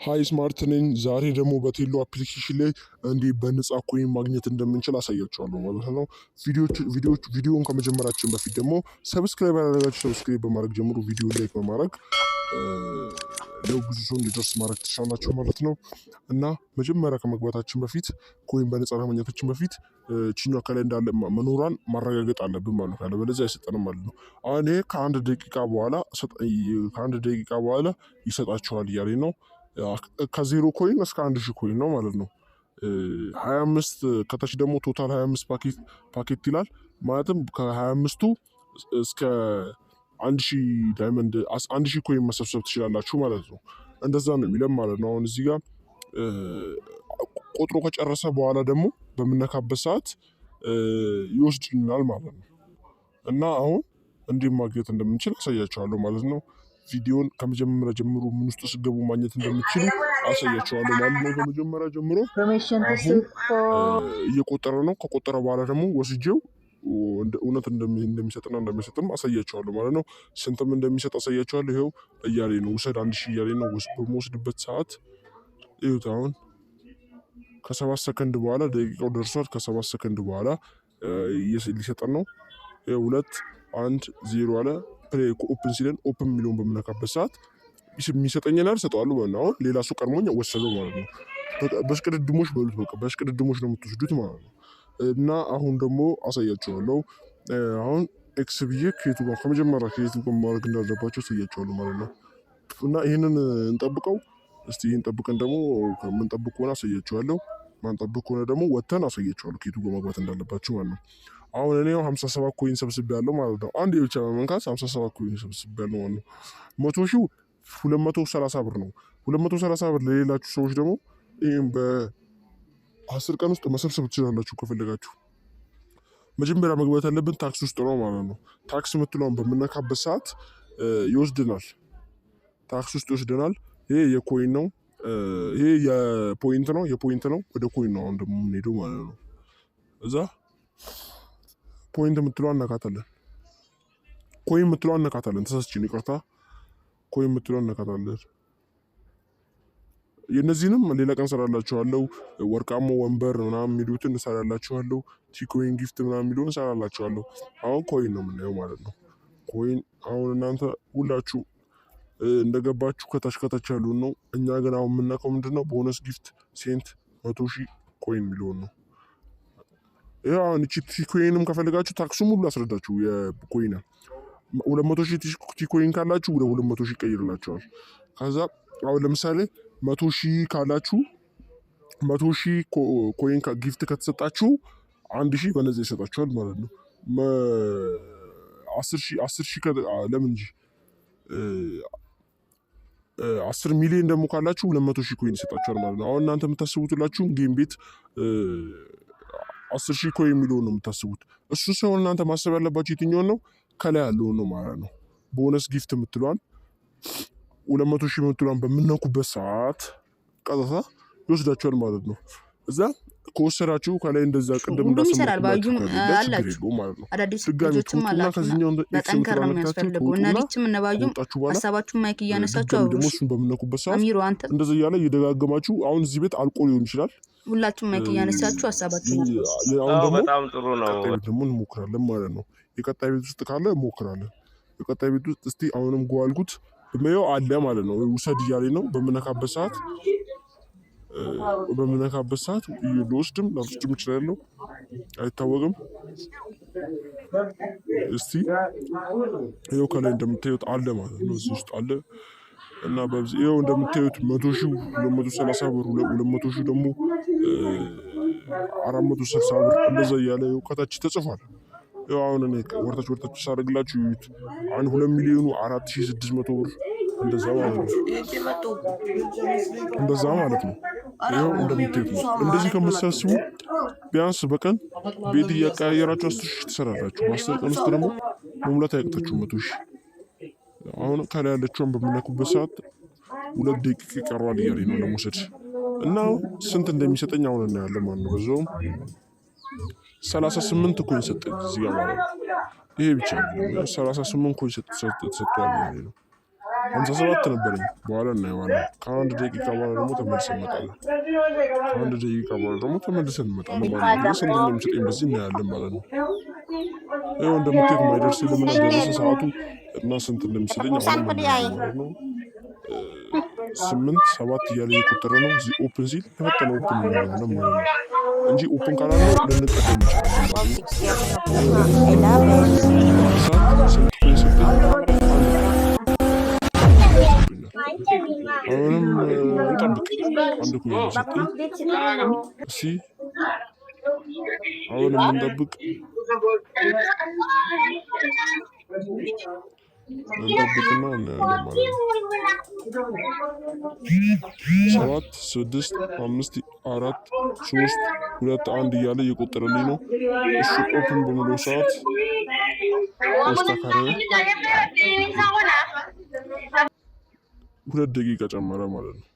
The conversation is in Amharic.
ሃይ ስማርት ነኝ። ዛሬ ደግሞ በቴሎ አፕሊኬሽን ላይ እንዲህ በነፃ ኮይን ማግኘት እንደምንችል አሳያችኋለሁ ማለት ነው። ቪዲዮውን ከመጀመራችን በፊት ደግሞ ሰብስክራይብ ያደረጋችሁ ሰብስክራይብ በማድረግ ጀምሩ። ቪዲዮ ላይክ በማድረግ ለብዙ ሰው እንዲደርስ ማድረግ ትችላላችሁ ማለት ነው። እና መጀመሪያ ከመግባታችን በፊት ኮይን በነፃ ከማግኘታችን በፊት ቺኛው ከላይ እንዳለ መኖሯን ማረጋገጥ አለብን ማለት ነው። ያለበለዚያ አይሰጠንም ማለት ነው። አሁን ይሄ ከአንድ ደቂቃ በኋላ ይሰጣችኋል እያለኝ ነው። ከዜሮ ኮይን እስከ 1000 ኮይን ነው ማለት ነው። 25 ከታች ደግሞ ቶታል 25 ፓኬት ይላል። ማለትም ከ25ቱ እስከ 1000 ዳይመንድ 1000 ኮይን መሰብሰብ ትችላላችሁ ማለት ነው። እንደዛ ነው የሚለም ማለት ነው። አሁን እዚህ ጋር ቆጥሮ ከጨረሰ በኋላ ደግሞ በምነካበት ሰዓት ይወስድልናል ማለት ነው። እና አሁን እንዴት ማግኘት እንደምንችል አሳያችኋለሁ ማለት ነው። ቪዲዮን ከመጀመሪያ ጀምሮ ምን ውስጥ ስገቡ ማግኘት እንደምትችሉ አሳያችኋለሁ ማለት ነው። ከመጀመሪያ ጀምሮ እየቆጠረ ነው። ከቆጠረ በኋላ ደግሞ ወስጄው እውነት እንደሚሰጥና እንደሚሰጥም አሳያችኋለሁ ማለት ነው። ስንትም እንደሚሰጥ አሳያችኋለሁ። ይኸው እያለኝ ነው ውሰድ 1000 እያለኝ ነው። በመወስድበት ሰዓት ይኸውት አሁን ከ7 ሰከንድ በኋላ ደቂቃው ደርሷል። ከ7 ሰከንድ በኋላ ሊሰጠን ነው። 2 1 0 አለ። ፕሌይ ኦፕን ሲለን ኦፕን የሚለውን በምነካበት ሰዓት የሚሰጠኝን ያህል ሰጠዋለሁ ማለት ነው። አሁን ሌላ ሰው ቀድሞኝ ወሰደው ማለት ነው። በሽቅድድሞች በሉት በቃ በሽቅድድሞች ነው የምትወስዱት ማለት ነው። እና አሁን ደግሞ አሳያችኋለሁ። አሁን ኤክስ ብዬ ከየቱ ጋር ከመጀመሪያ ከየቱ ጋር ማድረግ እንዳለባቸው አሳያችኋለሁ ማለት ነው። እና ይህንን እንጠብቀው እስቲ። ይህን ጠብቀን ደግሞ ከምንጠብቅ ከሆነ አሳያችኋለሁ። ማንጠብቅ ከሆነ ደግሞ ወተን አሳያችኋለሁ ከየቱ ጋር መግባት እንዳለባችሁ ማለት ነው። አሁን እኔ 57 ኮይን ሰብስቤያለሁ ማለት ነው። አንድ ብቻ በመንካት 57 ኮይን ሰብስቤያለሁ ማለት ነው። 100 ሺው 230 ብር ነው። 230 ብር ለሌላችሁ ሰዎች ደግሞ ይህም በ10 ቀን ውስጥ መሰብሰብ ትችላላችሁ ከፈለጋችሁ። መጀመሪያ መግባት ያለብን ታክስ ውስጥ ነው ማለት ነው። ታክስ የምትለውን በምነካበት ሰዓት ይወስድናል። ታክስ ውስጥ ይወስደናል። ይሄ የኮይን ነው። ይሄ የፖይንት ነው። ወደ ኮይን ነው አሁን ደግሞ የምንሄደው ማለት ነው። እዛ ፖይንት የምትለዋን እነካታለን። ኮይን የምትለዋን እነካታለን። ተሳስችን ይቅርታ። ኮይን የምትለዋን እነካታለን። የእነዚህንም ሌላ ቀን እሰራላችኋለሁ። ወርቃማ ወንበር ምናምን የሚሉትን እሰራላችኋለሁ። ቲኮይን ጊፍት ምናምን የሚሉትን እሰራላችኋለሁ። አሁን ኮይን ነው የምናየው ማለት ነው። ኮይን አሁን እናንተ ሁላችሁ እንደገባችሁ ከታች ያሉን ነው። እኛ ግን አሁን የምናውቀው ምንድነው ቦነስ ጊፍት ሴንት 100,000 ኮይን የሚለውን ነው። ይሄ አሁን እቺ ቲኮይንም ከፈለጋችሁ ታክሱም ሁሉ አስረዳችሁ። የኮይን 200,000 ቲኮይን ካላችሁ ወደ 200,000 ይቀይርላችኋል። ከዛ አሁን ለምሳሌ 100,000 ካላችሁ 100,000 ኮይን ጊፍት ከተሰጣችሁ 1,000 በነዚህ ይሰጣችኋል ማለት ነው። 10,000 ለምን እንጂ 10 ሚሊዮን ደግሞ ካላችሁ 200,000 ኮይን ይሰጣችኋል ማለት ነው። አሁን እናንተ የምታስቡትላችሁ ጌም ቤት 10,000 ኮይን የሚለውን ነው የምታስቡት። እሱ ሳይሆን እናንተ ማሰብ ያለባችሁ የትኛውን ነው? ከላይ ያለውን ነው ማለት ነው። ቦነስ ጊፍት የምትሏን 200,000 የምትሏን በምነኩበት ሰዓት ቀጥታ ይወስዳችኋል ማለት ነው። እዛ ከወሰዳችሁ ከላይ እንደዛ ቅድም እንዳሰማችሁላችሁ ማለት ነው። ድጋሚ ትውጡና ከዚህኛው በጠንከር ነው የሚያስፈልገው። እነዚህም እነባዩም ሀሳባችሁን ማይክ እያነሳችሁ ደግሞ እሱን በምነኩበት ሰዓት እንደዛ እያለ እየደጋገማችሁ አሁን እዚህ ቤት አልቆ ሊሆን ይችላል። ሁላችሁም ማይክ እያነሳችሁ ሀሳባችሁን በጣም ጥሩ ነው። ደግሞ እንሞክራለን ማለት ነው። የቀጣይ ቤት ውስጥ ካለ እንሞክራለን። የቀጣይ ቤት ውስጥ እስቲ አሁንም ጓልኩት በመየው አለ ማለት ነው። ውሰድ እያለኝ ነው። በምነካበት ሰዓት ልወስድም ላልወስድም እችላለሁ፣ አይታወቅም። እስቲ ይኸው ከላይ እንደምታዩት አለ ማለት ነው። እዚህ ውስጥ አለ እና በዚህ ይኸው እንደምታዩት 100,000 230 ብር 200,000 ደግሞ 460 ብር እንደዛ እያለ ይኸው ከታች ተጽፏል። ያው አሁን እኔ ወርታች ሳደርግላችሁ ይዩት። 2 ሚሊዮኑ 4,600 ብር እንደዛ ማለት ነው። ይኸው እንደምታዩት ነው። እንደዚህ ከምትሰበስቡ ቢያንስ በቀን ቤት እያቀያየራችሁ 10,000 ትሰራላችሁ። በ10 ቀን ውስጥ ደግሞ መሙላት አያቅታችሁ 100,000። አሁን ከላይ ያለችውን በምነኩበት ሰዓት 2 ደቂቃ ይቀረዋል እያለኝ ነው ለመውሰድ እና ስንት እንደሚሰጠኝ አሁን እናያለን ማለት ነው። በዛውም 38 ኮይን ሰጠኝ እዚህ ጋር ማለት ነው። ይሄ ብቻ ነው 38 ኮይን ተሰጥቷል እያለኝ ነው። 57 ነበረኝ። በኋላ እናየዋለን። ከአንድ ደቂቃ በኋላ ደግሞ ተመልሰን እንመጣለን። ከአንድ ደቂቃ በኋላ ደግሞ ተመልሰን እንመጣለን ማለት ነው። ስንት እንደሚሰጠኝ በዚህ እናያለን ማለት ነው። ይኸው እንደምታዩት ማይደርስ ለምን ደረሰ ሰዓቱ እና ስንት እንደሚሰጠኝ አሁን ማለት ነው። 8 7 እያለ እየቆጠረ ነው። እዚህ ኦፕን ሲል የፈጠነ ኦፕን የሚሆነው ማለት ነው እንጂ ኦፕን ካላለው ልንቀደም አሁንም እንጠብቅ። አንድ ኩያ ሰጠኝ። እሺ አሁንም እንጠብቅ እንጠብቅና እናያለን ማለት ነው። 7 6 5 4 3 2 1 እያለ እየቆጠረልኝ ነው። እሱ ኦፕን በሚለው ሰዓት ተስተካከለ። 2 ደቂቃ ጨመረ ማለት ነው።